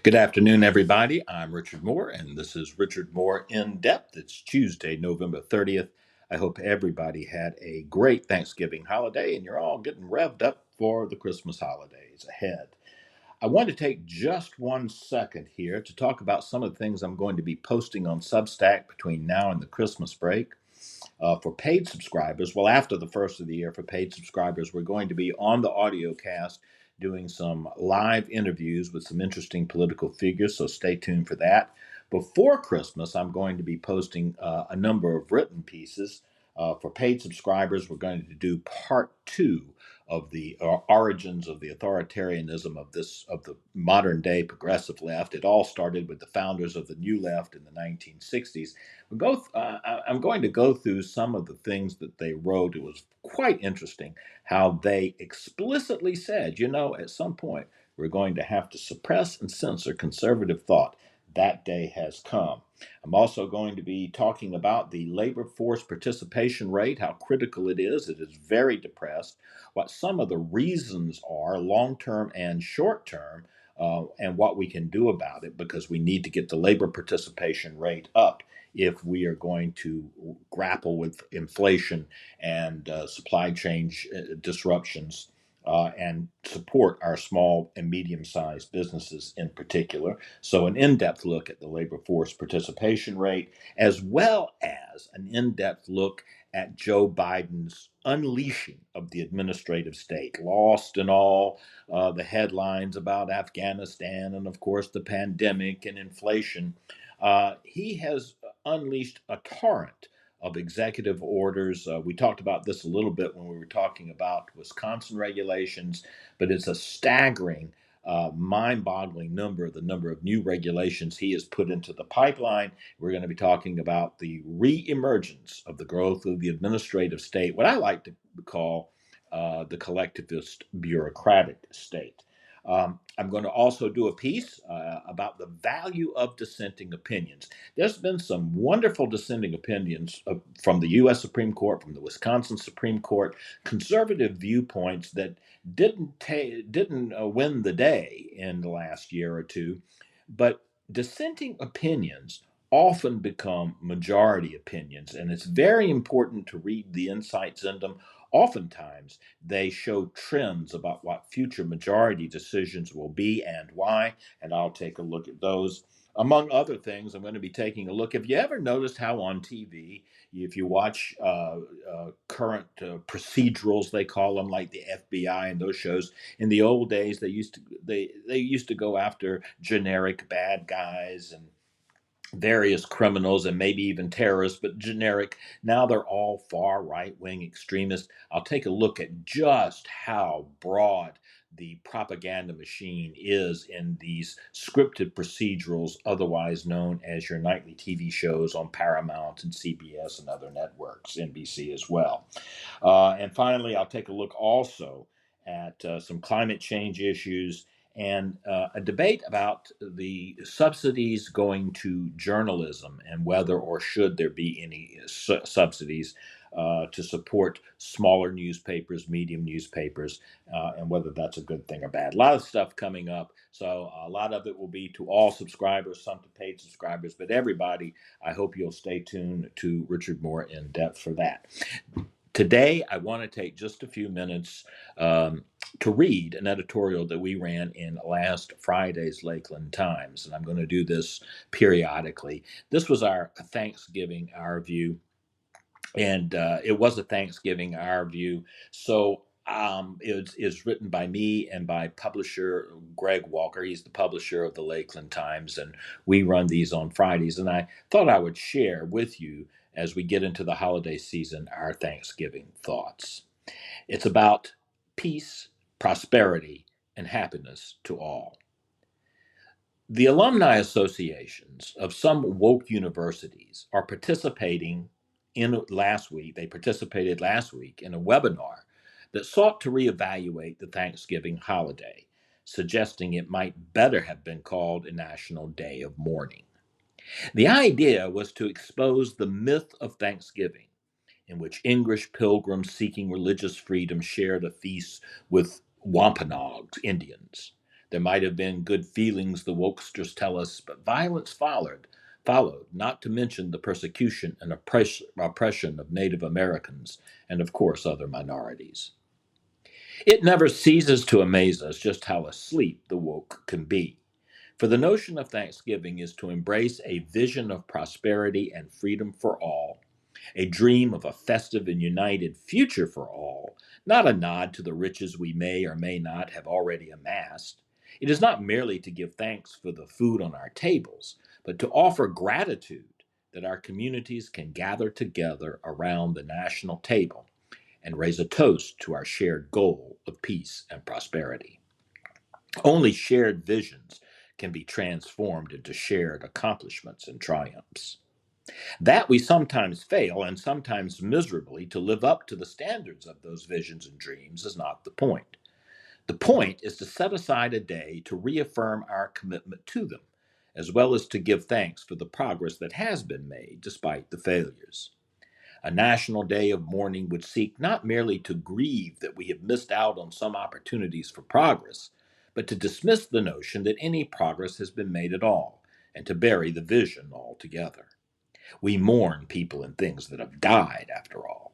Good afternoon, everybody. I'm Richard Moore, and this is Richard Moore In Depth. It's Tuesday, November 30th. I hope everybody had a great Thanksgiving holiday and you're all getting revved up for the Christmas holidays ahead. I want to take just 1 second here to talk about some of the things I'm going to be posting on Substack between now and the Christmas break. For paid subscribers, well, after the first of the year, for paid subscribers, we're going to be on the Audiocast doing some live interviews with some interesting political figures, so stay tuned for that. Before Christmas, I'm going to be posting a number of written pieces. For paid subscribers, we're going to do part two of the origins of the authoritarianism of the modern day progressive left. It all started with the founders of the New Left in the 1960s. I'm going to go through some of the things that they wrote. It was quite interesting how they explicitly said, at some point, we're going to have to suppress and censor conservative thought. That day has come. I'm also going to be talking about the labor force participation rate, how critical it is. It is very depressed, what some of the reasons are, long term and short term, and what we can do about it, because we need to get the labor participation rate up if we are going to grapple with inflation and supply chain disruptions and support our small and medium-sized businesses in particular. So an in-depth look at the labor force participation rate, as well as an in-depth look at Joe Biden's unleashing of the administrative state, lost in all the headlines about Afghanistan and, of course, the pandemic and inflation. He has unleashed a torrent of executive orders. We talked about this a little bit when we were talking about Wisconsin regulations, but it's a staggering, mind-boggling number, the number of new regulations he has put into the pipeline. We're going to be talking about the re-emergence of the growth of the administrative state, what I like to call the collectivist bureaucratic state. I'm going to also do a piece about the value of dissenting opinions. There's been some wonderful dissenting opinions from the U.S. Supreme Court, from the Wisconsin Supreme Court, conservative viewpoints that didn't win the day in the last year or two, but dissenting opinions often become majority opinions, and it's very important to read the insights in them. Oftentimes, they show trends about what future majority decisions will be and why, and I'll take a look at those. Among other things, I'm going to be taking a look. Have you ever noticed how on TV, if you watch current procedurals, they call them, like the FBI and those shows, in the old days they used to go after generic bad guys and various criminals and maybe even terrorists, but generic. Now they're all far right wing extremists. I'll take a look at just how broad the propaganda machine is in these scripted procedurals, otherwise known as your nightly TV shows on Paramount and CBS and other networks, NBC as well. And finally, I'll take a look also at some climate change issues and a debate about the subsidies going to journalism and whether or should there be any subsidies to support smaller newspapers, medium newspapers, and whether that's a good thing or bad. A lot of stuff coming up. So a lot of it will be to all subscribers, some to paid subscribers, but everybody, I hope you'll stay tuned to Richard Moore In Depth for that. Today, I want to take just a few minutes to read an editorial that we ran in last Friday's Lakeland Times, and I'm going to do this periodically. This was our Thanksgiving Hour View, and it was a Thanksgiving Hour View. So it is written by me and by publisher Greg Walker. He's the publisher of the Lakeland Times, and we run these on Fridays. And I thought I would share with you, as we get into the holiday season, our Thanksgiving thoughts. It's about peace, prosperity, and happiness to all. The alumni associations of some woke universities are participating they participated last week in a webinar that sought to reevaluate the Thanksgiving holiday, suggesting it might better have been called a national day of mourning. The idea was to expose the myth of Thanksgiving, in which English pilgrims seeking religious freedom shared a feast with Wampanoag Indians. There might have been good feelings, the wokesters tell us, but violence followed, not to mention the persecution and oppression of Native Americans and, of course, other minorities. It never ceases to amaze us just how asleep the woke can be. For the notion of Thanksgiving is to embrace a vision of prosperity and freedom for all, a dream of a festive and united future for all, not a nod to the riches we may or may not have already amassed. It is not merely to give thanks for the food on our tables, but to offer gratitude that our communities can gather together around the national table and raise a toast to our shared goal of peace and prosperity. Only shared visions can be transformed into shared accomplishments and triumphs. That we sometimes fail, and sometimes miserably, to live up to the standards of those visions and dreams is not the point. The point is to set aside a day to reaffirm our commitment to them, as well as to give thanks for the progress that has been made despite the failures. A national day of mourning would seek not merely to grieve that we have missed out on some opportunities for progress, but to dismiss the notion that any progress has been made at all, and to bury the vision altogether. We mourn people and things that have died, after all.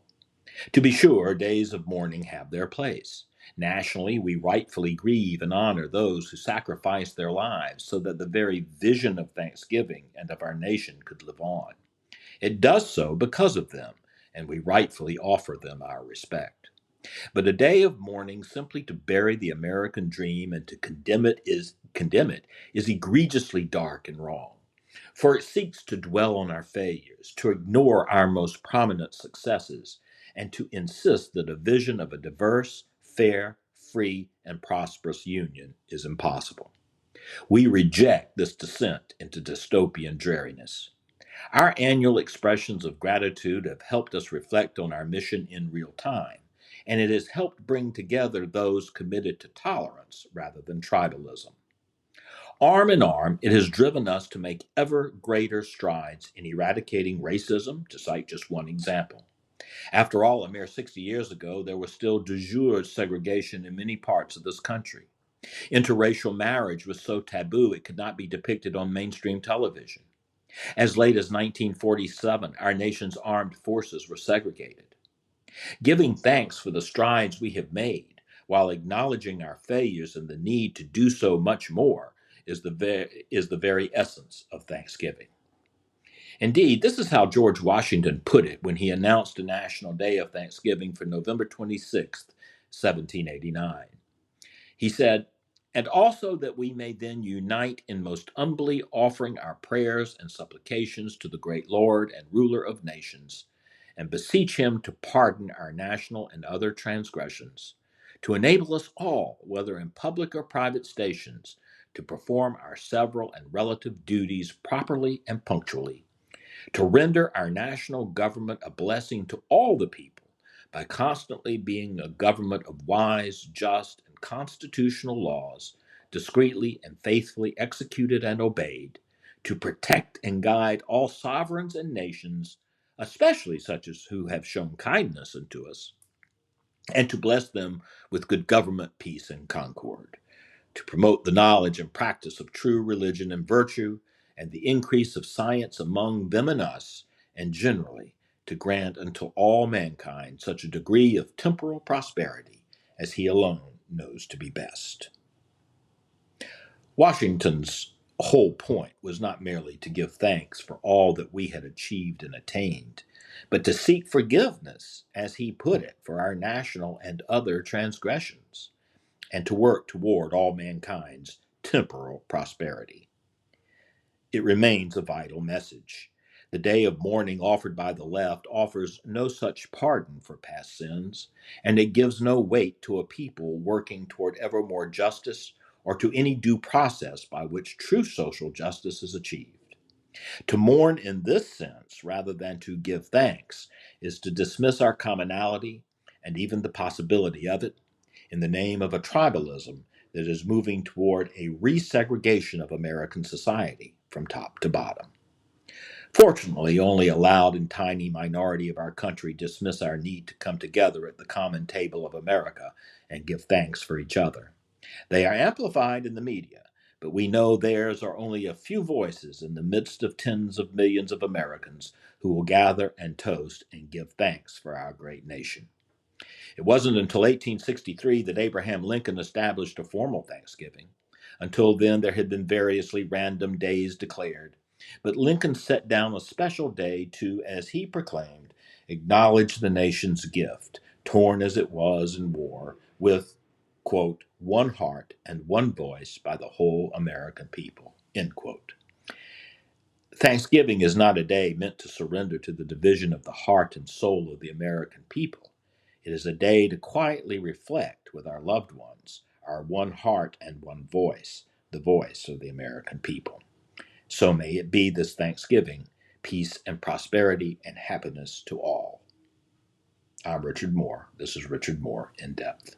To be sure, days of mourning have their place. Nationally, we rightfully grieve and honor those who sacrificed their lives so that the very vision of Thanksgiving and of our nation could live on. It does so because of them, and we rightfully offer them our respect. But a day of mourning simply to bury the American dream and to condemn it is egregiously dark and wrong. For it seeks to dwell on our failures, to ignore our most prominent successes, and to insist that a vision of a diverse, fair, free, and prosperous union is impossible. We reject this descent into dystopian dreariness. Our annual expressions of gratitude have helped us reflect on our mission in real time, and it has helped bring together those committed to tolerance rather than tribalism. Arm in arm, it has driven us to make ever greater strides in eradicating racism, to cite just one example. After all, a mere 60 years ago, there was still de jure segregation in many parts of this country. Interracial marriage was so taboo it could not be depicted on mainstream television. As late as 1947, our nation's armed forces were segregated. Giving thanks for the strides we have made, while acknowledging our failures and the need to do so much more, is the very essence of Thanksgiving. Indeed, this is how George Washington put it when he announced a national day of Thanksgiving for November 26th, 1789. He said, "And also that we may then unite in most humbly offering our prayers and supplications to the great Lord and ruler of nations, and beseech him to pardon our national and other transgressions, to enable us all, whether in public or private stations, to perform our several and relative duties properly and punctually, to render our national government a blessing to all the people by constantly being a government of wise, just, and constitutional laws, discreetly and faithfully executed and obeyed, to protect and guide all sovereigns and nations, especially such as who have shown kindness unto us, and to bless them with good government, peace, and concord, to promote the knowledge and practice of true religion and virtue, and the increase of science among them and us, and generally to grant unto all mankind such a degree of temporal prosperity as he alone knows to be best." Washington's whole point was not merely to give thanks for all that we had achieved and attained, but to seek forgiveness, as he put it, for our national and other transgressions, and to work toward all mankind's temporal prosperity. It remains a vital message. The day of mourning offered by the left offers no such pardon for past sins, and it gives no weight to a people working toward ever more justice or to any due process by which true social justice is achieved. To mourn in this sense, rather than to give thanks, is to dismiss our commonality and even the possibility of it in the name of a tribalism that is moving toward a resegregation of American society from top to bottom. Fortunately, only a loud and tiny minority of our country dismiss our need to come together at the common table of America and give thanks for each other. They are amplified in the media, but we know theirs are only a few voices in the midst of tens of millions of Americans who will gather and toast and give thanks for our great nation. It wasn't until 1863 that Abraham Lincoln established a formal Thanksgiving. Until then, there had been variously random days declared. But Lincoln set down a special day to, as he proclaimed, acknowledge the nation's gift, torn as it was in war, with, quote, one heart and one voice by the whole American people, end quote. Thanksgiving is not a day meant to surrender to the division of the heart and soul of the American people. It is a day to quietly reflect with our loved ones, our one heart and one voice, the voice of the American people. So may it be this Thanksgiving, peace and prosperity and happiness to all. I'm Richard Moore. This is Richard Moore in Depth.